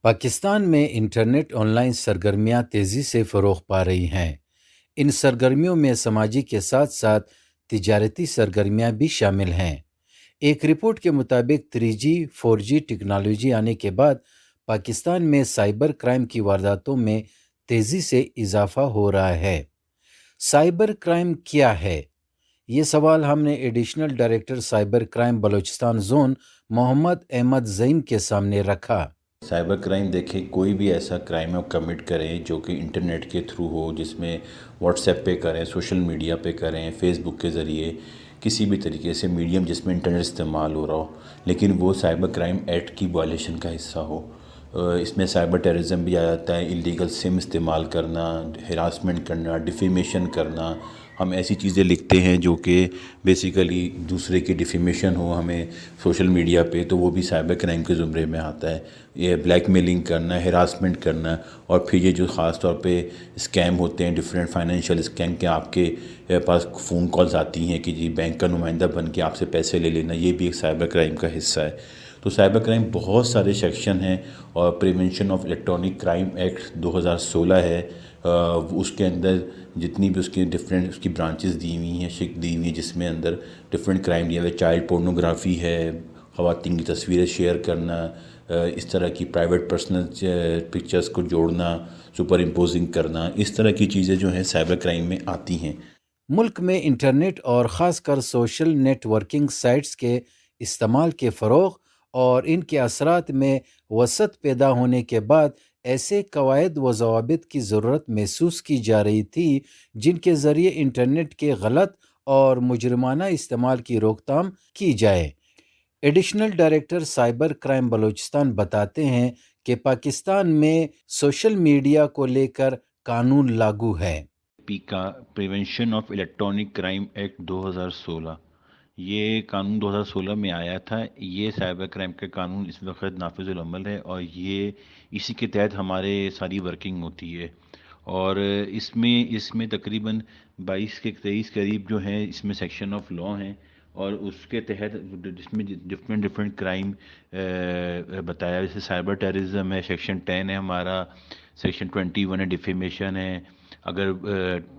پاکستان میں internet on line سرگرمیاں تیزی سے فروغ پا رہی ہیں۔ ان سرگرمیوں میں سماجی کے ساتھ ساتھ تجارتی سرگرمیاں بھی شامل ہیں۔ ایک رپورٹ کے مطابق 3G 4G ٹیکنالوجی آنے کے بعد پاکستان میں سائبر کرائم کی وارداتوں میں تیزی سے اضافہ ہو رہا ہے۔ سائبر کرائم کیا ہے؟ یہ سوال ہم نے additional director cyber crime Balochistan zone Muhammad Ahmad Zaeem کے سامنے رکھا۔ سائبر کرائم دیکھیں، کوئی بھی ایسا کرائم آپ کمٹ کریں جو کہ انٹرنیٹ کے تھرو ہو، جس میں واٹس ایپ پہ کریں، سوشل میڈیا پہ کریں، فیس بک کے ذریعے، کسی بھی طریقے سے میڈیم جس میں انٹرنیٹ استعمال ہو رہا ہو، لیکن وہ سائبر کرائم ایکٹ کی وائلیشن کا حصہ ہو۔ اس میں سائبر ٹیررزم بھی آ جاتا ہے، اللیگل سم استعمال کرنا، ہراسمنٹ کرنا، ڈیفیمیشن کرنا۔ ہم ایسی چیزیں لکھتے ہیں جو کہ بیسیکلی دوسرے کی ڈیفیمیشن ہو ہمیں سوشل میڈیا پہ، تو وہ بھی سائبر کرائم کے زمرے میں آتا ہے۔ یہ بلیک میلنگ کرنا، ہراسمنٹ کرنا، اور پھر یہ جو خاص طور پہ اسکیم ہوتے ہیں، ڈیفرنٹ فائنینشیل اسکیم کے آپ کے پاس فون کالز آتی ہیں کہ جی بینک کا نمائندہ بن کے آپ سے پیسے لے لینا، یہ بھی ایک سائبر کرائم کا حصہ ہے۔ تو سائبر کرائم بہت سارے سیکشن ہیں، اور prevention of electronic crime act 2016 ہے، اس کے اندر جتنی بھی اس کی ڈفرینٹ اس کی برانچز دی ہوئی ہیں، شک دی ہوئی ہیں، جس میں اندر ڈفرینٹ کرائم دیا ہوا ہے۔ چائلڈ پورنوگرافی ہے، خواتین کی تصویریں شیئر کرنا، اس طرح کی پرائیویٹ پرسنل پکچرز کو جوڑنا، سپر امپوزنگ کرنا، اس طرح کی چیزیں جو ہیں سائبر کرائم میں آتی ہیں۔ ملک میں انٹرنیٹ اور خاص کر سوشل نیٹ ورکنگ سائٹس کے استعمال کے فروغ اور ان کے اثرات میں وسعت پیدا ہونے کے بعد ایسے قواعد و ضوابط کی ضرورت محسوس کی جا رہی تھی جن کے ذریعے انٹرنیٹ کے غلط اور مجرمانہ استعمال کی روک تھام کی جائے۔ Additional director cyber crime Balochistan بتاتے ہیں کہ پاکستان میں سوشل میڈیا کو لے کر قانون لاگو ہے۔ پیکا prevention of electronic crime act 2016، یہ قانون 2016 میں آیا تھا۔ یہ سائبر کرائم کا قانون اس وقت نافذ العمل ہے، اور یہ اسی کے تحت ہمارے ساری ورکنگ ہوتی ہے۔ اور اس میں تقریباً 22 کے 23 قریب جو ہیں اس میں سیکشن آف لا ہیں، اور اس کے تحت جس میں ڈفرینٹ کرائم بتایا، جیسے سائبر ٹیررزم ہے، سیکشن 10 ہے ہمارا، سیکشن 21 ہے ڈیفیمیشن ہے، اگر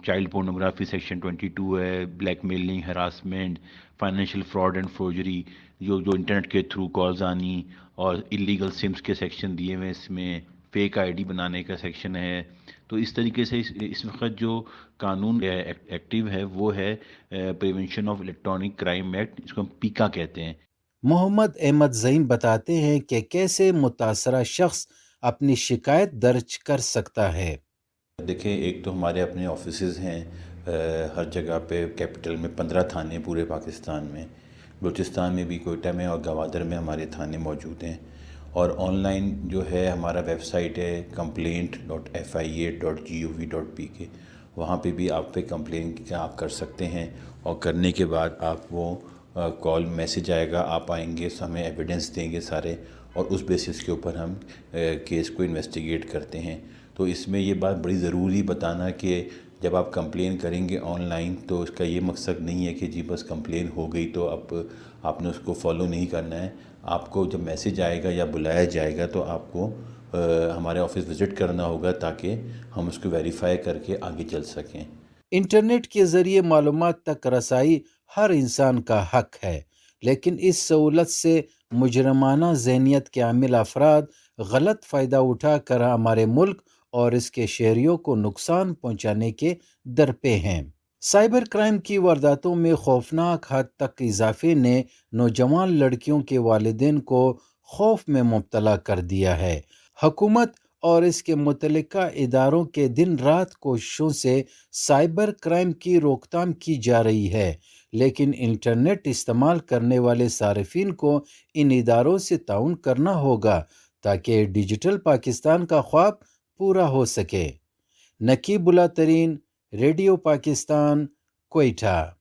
چائلڈ پورنوگرافی سیکشن 22 ہے، black mailing, harassment, financial fraud and forgery, جو انٹرنیٹ کے تھرو کالز آنی، اور اللیگل سمس کے سیکشن دیے ہوئے، اس میں فیک آئی ڈی بنانے کا سیکشن ہے۔ تو اس طریقے سے اس وقت جو قانون ایکٹیو ہے وہ ہے prevention of electronic crime act, اس کو ہم پیکا کہتے ہیں۔ محمد احمد زعیم بتاتے ہیں کہ کیسے متاثرہ شخص اپنی شکایت درج کر سکتا ہے۔ دیکھیں، ایک تو ہمارے اپنے آفیسز ہیں ہر جگہ پہ، کیپٹل میں 15 تھانے پورے پاکستان میں، بلوچستان میں بھی کوئٹہ میں اور گوادر میں ہمارے تھانے موجود ہیں۔ اور آن لائن جو ہے ہمارا ویب سائٹ ہے complaint.fia.gov.pk، وہاں پہ بھی آپ پہ کمپلین آپ کر سکتے ہیں، اور کرنے کے بعد آپ وہ کال میسج آئے گا، آپ آئیں گے، ہمیں ایویڈنس دیں گے سارے، اور اس بیسس کے اوپر ہم کیس کو انویسٹیگیٹ کرتے ہیں۔ تو اس میں یہ بات بڑی ضروری بتانا کہ جب آپ کمپلین کریں گے آن لائن، تو اس کا یہ مقصد نہیں ہے کہ جی بس کمپلین ہو گئی تو اب آپ نے اس کو فالو نہیں کرنا ہے۔ آپ کو جب میسج آئے گا یا بلایا جائے گا تو آپ کو ہمارے آفس وزٹ کرنا ہوگا، تاکہ ہم اس کو ویریفائی کر کے آگے چل سکیں۔ انٹرنیٹ کے ذریعے معلومات تک رسائی ہر انسان کا حق ہے، لیکن اس سہولت سے مجرمانہ ذہنیت کے حامل افراد غلط فائدہ اٹھا کر ہمارے ملک اور اس کے شہریوں کو نقصان پہنچانے کے درپے ہیں۔ سائبر کرائم کی وارداتوں میں خوفناک حد تک اضافے نے نوجوان لڑکیوں کے والدین کو خوف میں مبتلا کر دیا ہے۔ حکومت اور اس کے متعلقہ اداروں کے دن رات کوششوں سے سائبر کرائم کی روک تھام کی جا رہی ہے، لیکن انٹرنیٹ استعمال کرنے والے صارفین کو ان اداروں سے تعاون کرنا ہوگا تاکہ ڈیجیٹل پاکستان کا خواب پورا ہو سکے۔ نقیب اللہ ترین، ریڈیو پاکستان، کوئٹہ۔